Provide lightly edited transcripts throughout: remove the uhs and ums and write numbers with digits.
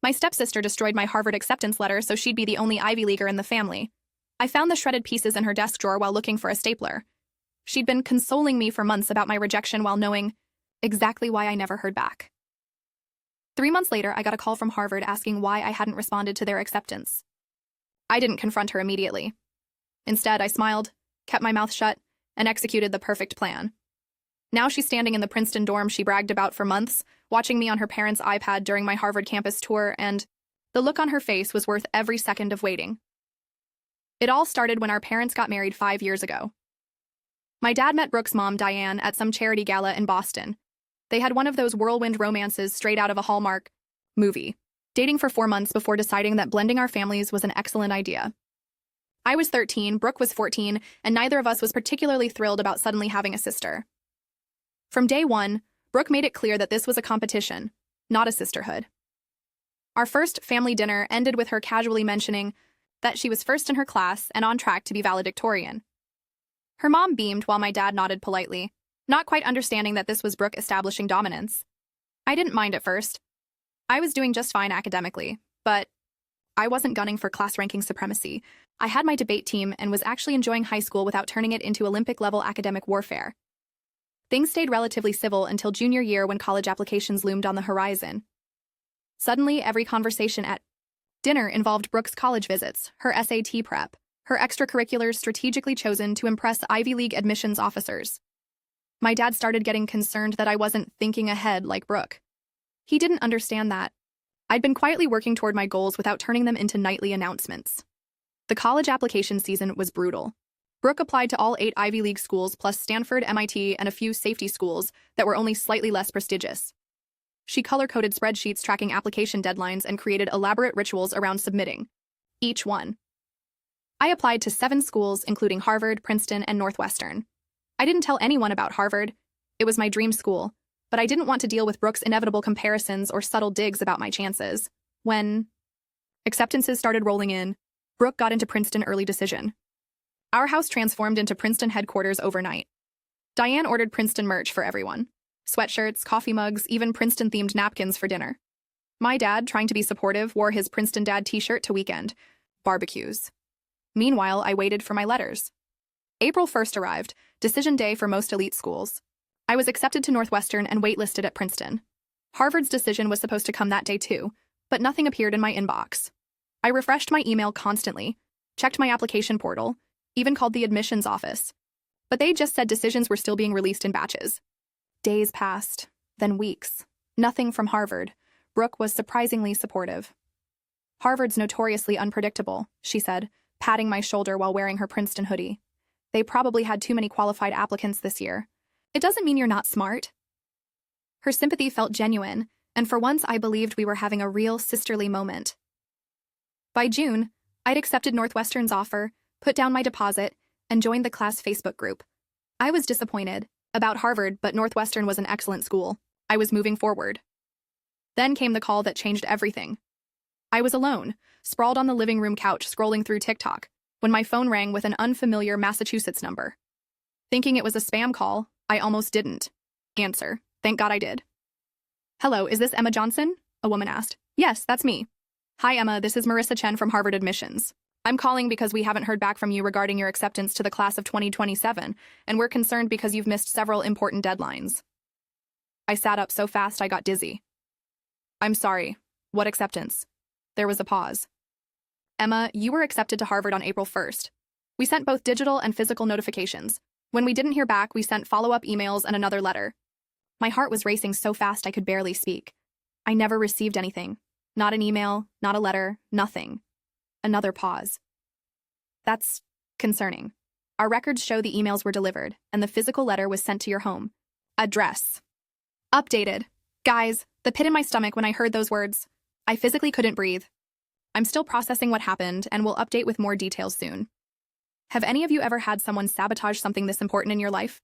My stepsister destroyed my Harvard acceptance letter so she'd be the only Ivy Leaguer in the family. I found the shredded pieces in her desk drawer while looking for a stapler. She'd been consoling me for months about my rejection while knowing exactly why I never heard back. 3 months later, I got a call from Harvard asking why I hadn't responded to their acceptance. I didn't confront her immediately. Instead, I smiled, kept my mouth shut, and executed the perfect plan. Now she's standing in the Princeton dorm she bragged about for months, watching me on her parents' iPad during my Harvard campus tour, and the look on her face was worth every second of waiting. It all started when our parents got married 5 years ago. My dad met Brooke's mom, Diane, at some charity gala in Boston. They had one of those whirlwind romances straight out of a Hallmark movie, dating for 4 months before deciding that blending our families was an excellent idea. I was 13, Brooke was 14, and neither of us was particularly thrilled about suddenly having a sister. From day one, Brooke made it clear that this was a competition, not a sisterhood. Our first family dinner ended with her casually mentioning that she was first in her class and on track to be valedictorian. Her mom beamed while my dad nodded politely, not quite understanding that this was Brooke establishing dominance. I didn't mind at first. I was doing just fine academically, but I wasn't gunning for class-ranking supremacy. I had my debate team and was actually enjoying high school without turning it into Olympic-level academic warfare. Things stayed relatively civil until junior year when college applications loomed on the horizon. Suddenly, every conversation at dinner involved Brooke's college visits, her SAT prep, her extracurriculars strategically chosen to impress Ivy League admissions officers. My dad started getting concerned that I wasn't thinking ahead like Brooke. He didn't understand that I'd been quietly working toward my goals without turning them into nightly announcements. The college application season was brutal. Brooke applied to all 8 Ivy League schools plus Stanford, MIT, and a few safety schools that were only slightly less prestigious. She color-coded spreadsheets tracking application deadlines and created elaborate rituals around submitting each one. I applied to 7 schools, including Harvard, Princeton, and Northwestern. I didn't tell anyone about Harvard. It was my dream school, but I didn't want to deal with Brooke's inevitable comparisons or subtle digs about my chances. When acceptances started rolling in, Brooke got into Princeton early decision. Our house transformed into Princeton headquarters overnight. Diane ordered Princeton merch for everyone. Sweatshirts, coffee mugs, even Princeton-themed napkins for dinner. My dad, trying to be supportive, wore his Princeton Dad t-shirt to weekend barbecues. Meanwhile, I waited for my letters. April 1st arrived, decision day for most elite schools. I was accepted to Northwestern and waitlisted at Princeton. Harvard's decision was supposed to come that day too, but nothing appeared in my inbox. I refreshed my email constantly, checked my application portal, even called the admissions office. But they just said decisions were still being released in batches. Days passed, then weeks. Nothing from Harvard. Brooke was surprisingly supportive. Harvard's notoriously unpredictable, she said, patting my shoulder while wearing her Princeton hoodie. They probably had too many qualified applicants this year. It doesn't mean you're not smart. Her sympathy felt genuine, and for once I believed we were having a real sisterly moment. By June, I'd accepted Northwestern's offer, put down my deposit, and joined the class Facebook group. I was disappointed about Harvard, but Northwestern was an excellent school. I was moving forward. Then came the call that changed everything. I was alone, sprawled on the living room couch scrolling through TikTok, when my phone rang with an unfamiliar Massachusetts number. Thinking it was a spam call, I almost didn't answer. Thank God I did. "Hello, is this Emma Johnson?" a woman asked. "Yes, that's me." "Hi, Emma, this is Marissa Chen from Harvard Admissions. I'm calling because we haven't heard back from you regarding your acceptance to the class of 2027, and we're concerned because you've missed several important deadlines." I sat up so fast I got dizzy. "I'm sorry. What acceptance?" There was a pause. "Emma, you were accepted to Harvard on April 1st. We sent both digital and physical notifications. When we didn't hear back, we sent follow-up emails and another letter." My heart was racing so fast I could barely speak. I never received anything. Not an email, not a letter, nothing. Another pause. "That's concerning. Our records show the emails were delivered, and the physical letter was sent to your home address. Updated." Guys, the pit in my stomach when I heard those words. I physically couldn't breathe. I'm still processing what happened, and will update with more details soon. Have any of you ever had someone sabotage something this important in your life?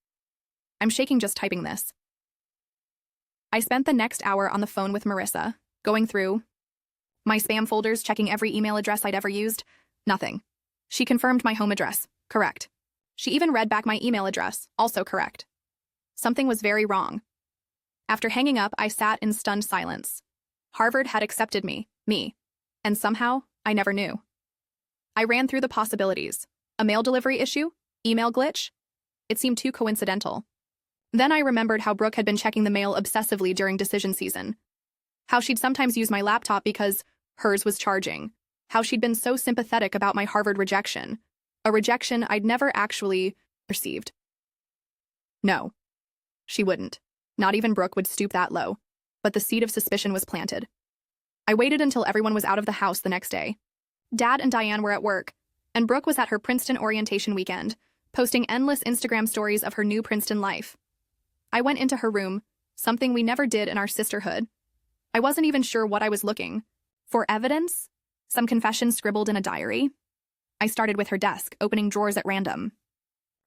I'm shaking just typing this. I spent the next hour on the phone with Marissa, going through my spam folders, checking every email address I'd ever used. Nothing. She confirmed my home address. Correct. She even read back my email address. Also correct. Something was very wrong. After hanging up, I sat in stunned silence. Harvard had accepted me, Me. And somehow, I never knew. I ran through the possibilities. A mail delivery issue? Email glitch? It seemed too coincidental. Then I remembered how Brooke had been checking the mail obsessively during decision season. How she'd sometimes use my laptop because hers was charging. How she'd been so sympathetic about my Harvard rejection. A rejection I'd never actually received. No. She wouldn't. Not even Brooke would stoop that low. But the seed of suspicion was planted. I waited until everyone was out of the house the next day. Dad and Diane were at work, and Brooke was at her Princeton orientation weekend, posting endless Instagram stories of her new Princeton life. I went into her room, something we never did in our sisterhood. I wasn't even sure what I was looking for. Evidence? Some confessions scribbled in a diary? I started with her desk, opening drawers at random.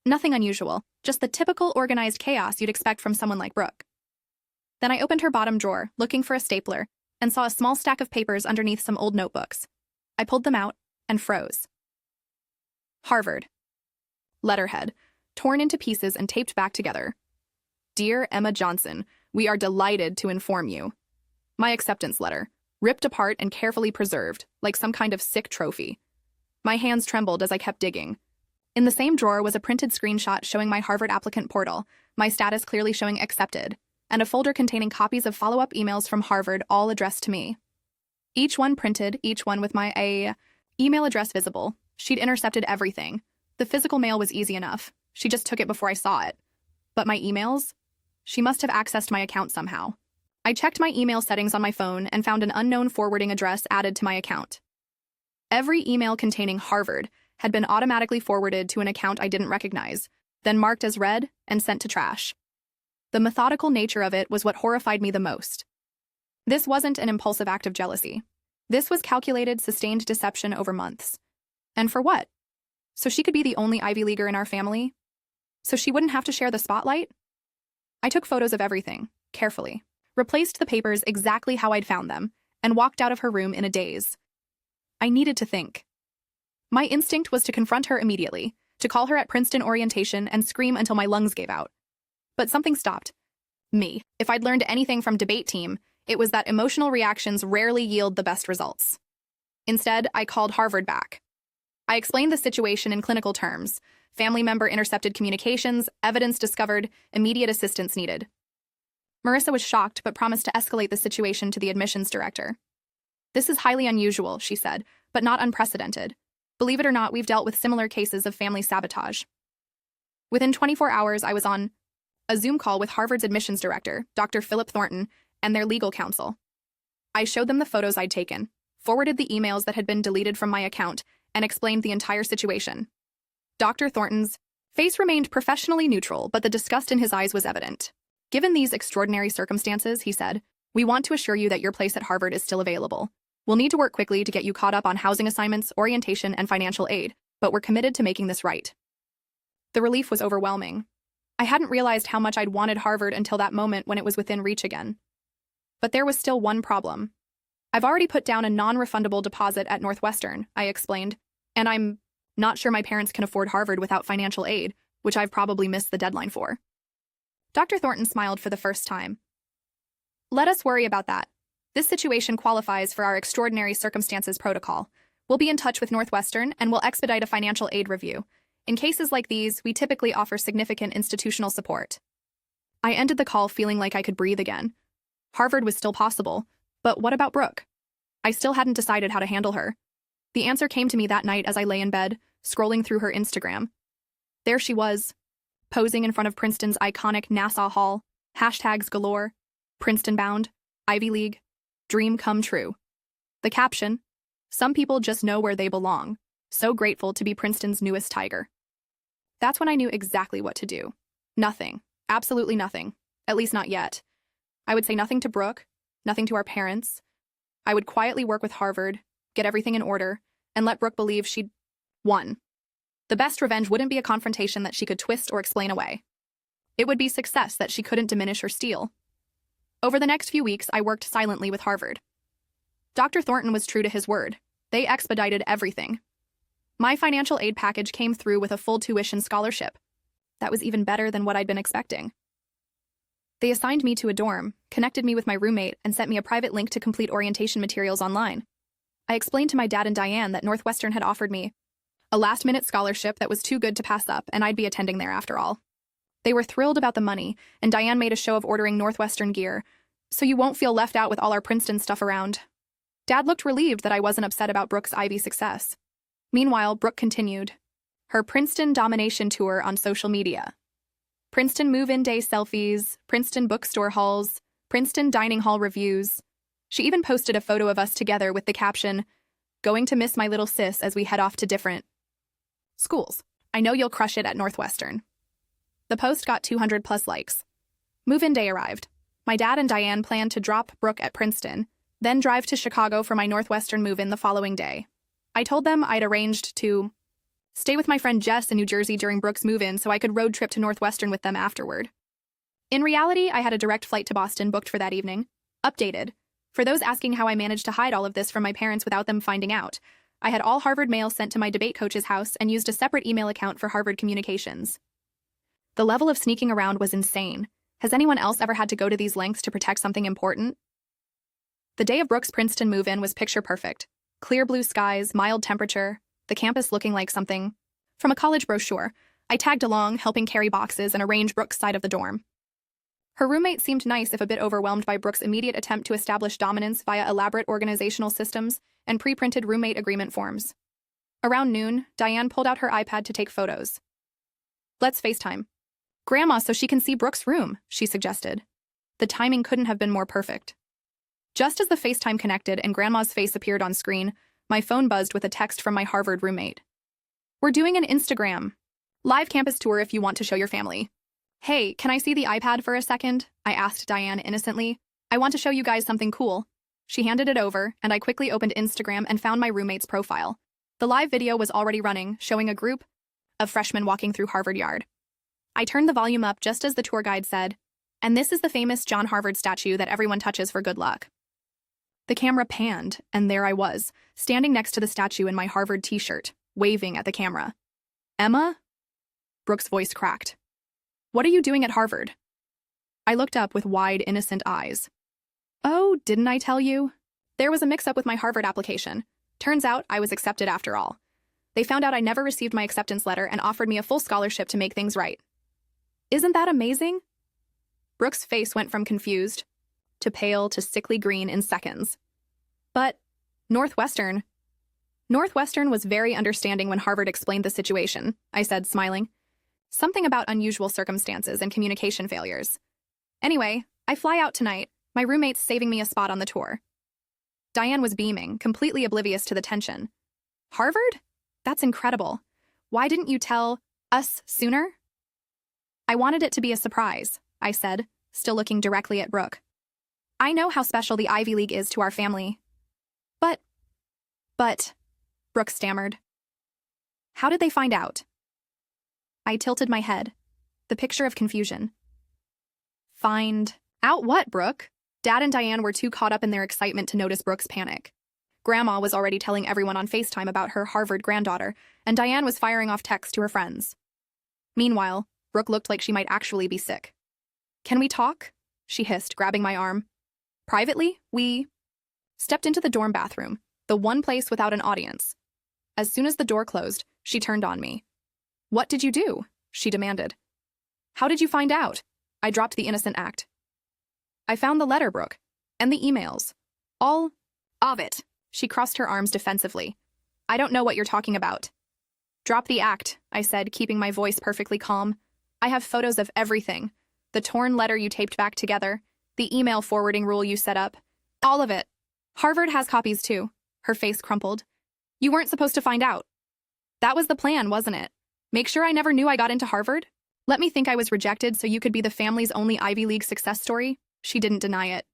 Nothing unusual, just the typical organized chaos you'd expect from someone like Brooke. Then I opened her bottom drawer, looking for a stapler, and saw a small stack of papers underneath some old notebooks. I pulled them out and froze. Harvard. Letterhead, torn into pieces and taped back together. Dear Emma Johnson, we are delighted to inform you. My acceptance letter, ripped apart and carefully preserved, like some kind of sick trophy. My hands trembled as I kept digging. In the same drawer was a printed screenshot showing my Harvard applicant portal, my status clearly showing accepted, and a folder containing copies of follow-up emails from Harvard, all addressed to me. Each one printed, each one with my email address visible. She'd intercepted everything. The physical mail was easy enough. She just took it before I saw it. But my emails? She must have accessed my account somehow. I checked my email settings on my phone and found an unknown forwarding address added to my account. Every email containing Harvard had been automatically forwarded to an account I didn't recognize, then marked as read and sent to trash. The methodical nature of it was what horrified me the most. This wasn't an impulsive act of jealousy. This was calculated, sustained deception over months. And for what? So she could be the only Ivy Leaguer in our family? So she wouldn't have to share the spotlight? I took photos of everything, carefully, replaced the papers exactly how I'd found them, and walked out of her room in a daze. I needed to think. My instinct was to confront her immediately, to call her at Princeton orientation and scream until my lungs gave out. But something stopped. Me. If I'd learned anything from debate team, it was that emotional reactions rarely yield the best results. Instead, I called Harvard back. I explained the situation in clinical terms. Family member intercepted communications, evidence discovered, immediate assistance needed. Marissa was shocked but promised to escalate the situation to the admissions director. This is highly unusual, she said, but not unprecedented. Believe it or not, we've dealt with similar cases of family sabotage. Within 24 hours, I was on a Zoom call with Harvard's admissions director, Dr. Philip Thornton, and their legal counsel. I showed them the photos I'd taken, forwarded the emails that had been deleted from my account, and explained the entire situation. Dr. Thornton's face remained professionally neutral, but the disgust in his eyes was evident. Given these extraordinary circumstances, he said, we want to assure you that your place at Harvard is still available. We'll need to work quickly to get you caught up on housing assignments, orientation, and financial aid, but we're committed to making this right. The relief was overwhelming. I hadn't realized how much I'd wanted Harvard until that moment when it was within reach again. But there was still one problem. I've already put down a non-refundable deposit at Northwestern, I explained, and I'm not sure my parents can afford Harvard without financial aid, which I've probably missed the deadline for. Dr. Thornton smiled for the first time. Let us worry about that. This situation qualifies for our extraordinary circumstances protocol. We'll be in touch with Northwestern and we'll expedite a financial aid review. In cases like these, we typically offer significant institutional support. I ended the call feeling like I could breathe again. Harvard was still possible, but what about Brooke? I still hadn't decided how to handle her. The answer came to me that night as I lay in bed, scrolling through her Instagram. There she was, posing in front of Princeton's iconic Nassau Hall, hashtags galore, Princeton bound, Ivy League, dream come true. The caption, some people just know where they belong, so grateful to be Princeton's newest tiger. That's when I knew exactly what to do. Nothing, absolutely nothing, at least not yet. I would say nothing to Brooke, nothing to our parents. I would quietly work with Harvard, get everything in order, and let Brooke believe she'd won. The best revenge wouldn't be a confrontation that she could twist or explain away. It would be success that she couldn't diminish or steal. Over the next few weeks, I worked silently with Harvard. Dr. Thornton was true to his word. They expedited everything. My financial aid package came through with a full tuition scholarship. That was even better than what I'd been expecting. They assigned me to a dorm, connected me with my roommate, and sent me a private link to complete orientation materials online. I explained to my dad and Diane that Northwestern had offered me a last-minute scholarship that was too good to pass up, and I'd be attending there after all. They were thrilled about the money, and Diane made a show of ordering Northwestern gear, so you won't feel left out with all our Princeton stuff around. Dad looked relieved that I wasn't upset about Brooke's Ivy success. Meanwhile, Brooke continued her Princeton domination tour on social media. Princeton move-in day selfies, Princeton bookstore hauls, Princeton dining hall reviews. She even posted a photo of us together with the caption, "Going to miss my little sis as we head off to different schools. I know you'll crush it at Northwestern." The post got 200+ likes. Move-in day arrived. My dad and Diane planned to drop Brooke at Princeton, then drive to Chicago for my Northwestern move-in the following day. I told them I'd arranged to stay with my friend Jess in New Jersey during Brooke's move-in so I could road trip to Northwestern with them afterward. In reality, I had a direct flight to Boston booked for that evening. Updated. For those asking how I managed to hide all of this from my parents without them finding out, I had all Harvard mail sent to my debate coach's house and used a separate email account for Harvard communications. The level of sneaking around was insane. Has anyone else ever had to go to these lengths to protect something important? The day of Brooke's Princeton move-in was picture perfect. Clear blue skies, mild temperature, the campus looking like something from a college brochure. I tagged along, helping carry boxes and arrange Brooke's side of the dorm. Her roommate seemed nice if a bit overwhelmed by Brooke's immediate attempt to establish dominance via elaborate organizational systems and pre-printed roommate agreement forms. Around noon, Diane pulled out her iPad to take photos. "Let's FaceTime Grandma so she can see Brooke's room," she suggested. The timing couldn't have been more perfect. Just as the FaceTime connected and Grandma's face appeared on screen, my phone buzzed with a text from my Harvard roommate. "We're doing an Instagram live campus tour if you want to show your family." "Hey, can I see the iPad for a second?" I asked Diane innocently. "I want to show you guys something cool." She handed it over, and I quickly opened Instagram and found my roommate's profile. The live video was already running, showing a group of freshmen walking through Harvard Yard. I turned the volume up just as the tour guide said, "And this is the famous John Harvard statue that everyone touches for good luck." The camera panned, and there I was, standing next to the statue in my Harvard t-shirt, waving at the camera. "Emma?" Brooke's voice cracked. "What are you doing at Harvard?" I looked up with wide, innocent eyes. "Oh, didn't I tell you? There was a mix-up with my Harvard application. Turns out I was accepted after all. They found out I never received my acceptance letter and offered me a full scholarship to make things right. Isn't that amazing?" Brooke's face went from confused to pale to sickly green in seconds. "But Northwestern was very understanding when Harvard explained the situation," I said, smiling. "Something about unusual circumstances and communication failures. Anyway, I fly out tonight. My roommate's saving me a spot on the tour." Diane was beaming, completely oblivious to the tension. "Harvard? That's incredible. Why didn't you tell us sooner?" "I wanted it to be a surprise," I said, still looking directly at Brooke. "I know how special the Ivy League is to our family." But, Brooke stammered. "How did they find out?" I tilted my head, the picture of confusion. "Find out what, Brooke?" Dad and Diane were too caught up in their excitement to notice Brooke's panic. Grandma was already telling everyone on FaceTime about her Harvard granddaughter, and Diane was firing off texts to her friends. Meanwhile, Brooke looked like she might actually be sick. "Can we talk?" she hissed, grabbing my arm. Privately, we stepped into the dorm bathroom, the one place without an audience. As soon as the door closed, she turned on me. "What did you do?" she demanded. "How did you find out?" I dropped the innocent act. "I found the letter, Brooke, and the emails. All of it." She crossed her arms defensively. "I don't know what you're talking about." "Drop the act," I said, keeping my voice perfectly calm. "I have photos of everything. The torn letter you taped back together, the email forwarding rule you set up. All of it. Harvard has copies too." Her face crumpled. "You weren't supposed to find out." "That was the plan, wasn't it? Make sure I never knew I got into Harvard? Let me think I was rejected so you could be the family's only Ivy League success story?" She didn't deny it.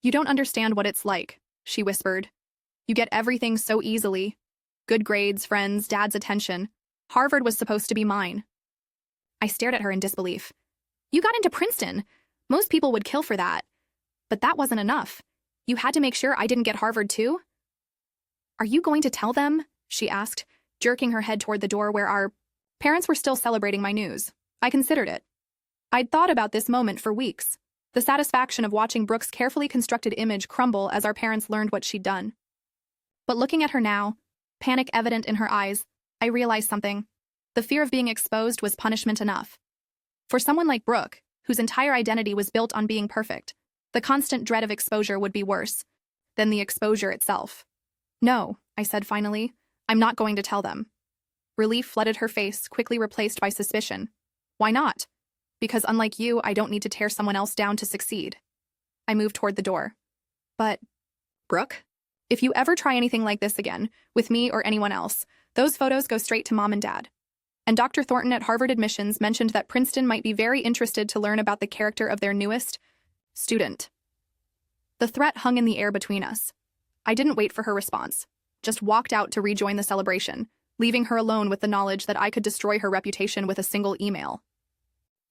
"You don't understand what it's like," she whispered. "You get everything so easily. Good grades, friends, Dad's attention. Harvard was supposed to be mine." I stared at her in disbelief. "You got into Princeton. Most people would kill for that. But that wasn't enough. You had to make sure I didn't get Harvard too?" "Are you going to tell them?" she asked, jerking her head toward the door where our parents were still celebrating my news. I considered it. I'd thought about this moment for weeks. The satisfaction of watching Brooke's carefully constructed image crumble as our parents learned what she'd done. But looking at her now, panic evident in her eyes, I realized something. The fear of being exposed was punishment enough. For someone like Brooke, whose entire identity was built on being perfect, the constant dread of exposure would be worse than the exposure itself. No, I said finally, I'm not going to tell them. Relief flooded her face, quickly replaced by suspicion. Why not? Because unlike you, I don't need to tear someone else down to succeed. I moved toward the door. But, Brooke, if you ever try anything like this again, with me or anyone else, those photos go straight to Mom and Dad. And Dr. Thornton at Harvard Admissions mentioned that Princeton might be very interested to learn about the character of their newest student. The threat hung in the air between us. I didn't wait for her response, just walked out to rejoin the celebration, leaving her alone with the knowledge that I could destroy her reputation with a single email.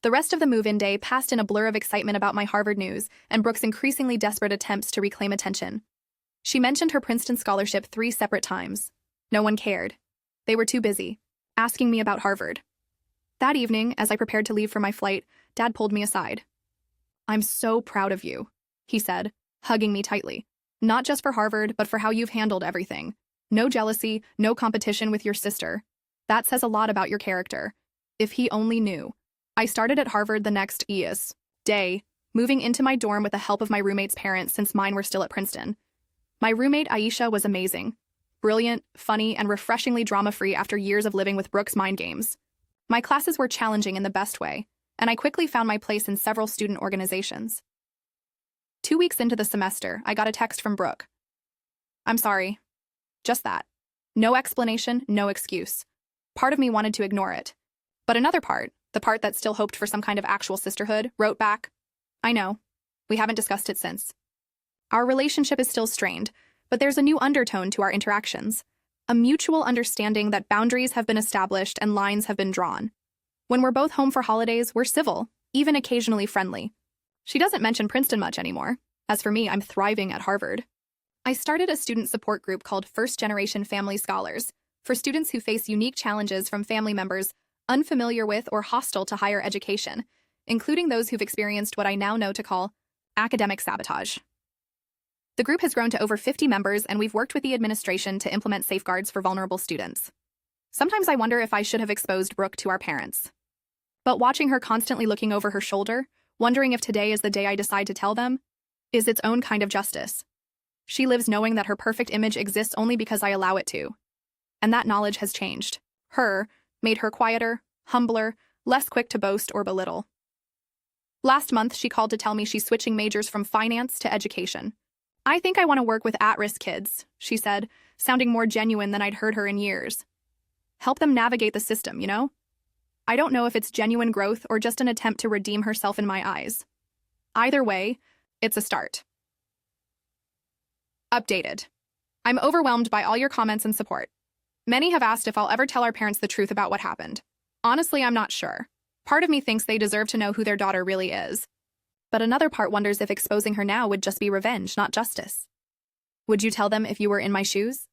The rest of the move-in day passed in a blur of excitement about my Harvard news and Brooke's increasingly desperate attempts to reclaim attention. She mentioned her Princeton scholarship 3 separate times. No one cared. They were too busy, asking me about Harvard. That evening, as I prepared to leave for my flight, Dad pulled me aside. "I'm so proud of you," he said, hugging me tightly. "Not just for Harvard, but for how you've handled everything. No jealousy, no competition with your sister. That says a lot about your character. If he only knew." I started at Harvard the next day, moving into my dorm with the help of my roommate's parents since mine were still at Princeton. My roommate Aisha was amazing. Brilliant, funny, and refreshingly drama-free after years of living with Brooke's mind games. My classes were challenging in the best way, and I quickly found my place in several student organizations. 2 weeks into the semester, I got a text from Brooke. "I'm sorry." Just that. No explanation, no excuse. Part of me wanted to ignore it. But another part, the part that still hoped for some kind of actual sisterhood, wrote back, "I know. We haven't discussed it since. Our relationship is still strained, but there's a new undertone to our interactions. A mutual understanding that boundaries have been established and lines have been drawn. When we're both home for holidays, we're civil, even occasionally friendly." She doesn't mention Princeton much anymore. As for me, I'm thriving at Harvard. I started a student support group called First Generation Family Scholars for students who face unique challenges from family members unfamiliar with or hostile to higher education, including those who've experienced what I now know to call academic sabotage. The group has grown to over 50 members, and we've worked with the administration to implement safeguards for vulnerable students. Sometimes I wonder if I should have exposed Brooke to our parents. But watching her constantly looking over her shoulder, wondering if today is the day I decide to tell them, is its own kind of justice. She lives knowing that her perfect image exists only because I allow it to. And that knowledge has changed. Made her quieter, humbler, less quick to boast or belittle. Last month, she called to tell me she's switching majors from finance to education. "I think I want to work with at-risk kids," she said, sounding more genuine than I'd heard her in years. "Help them navigate the system, you know? I don't know if it's genuine growth or just an attempt to redeem herself in my eyes. Either way, it's a start." Updated. I'm overwhelmed by all your comments and support. Many have asked if I'll ever tell our parents the truth about what happened. Honestly, I'm not sure. Part of me thinks they deserve to know who their daughter really is. But another part wonders if exposing her now would just be revenge, not justice. Would you tell them if you were in my shoes?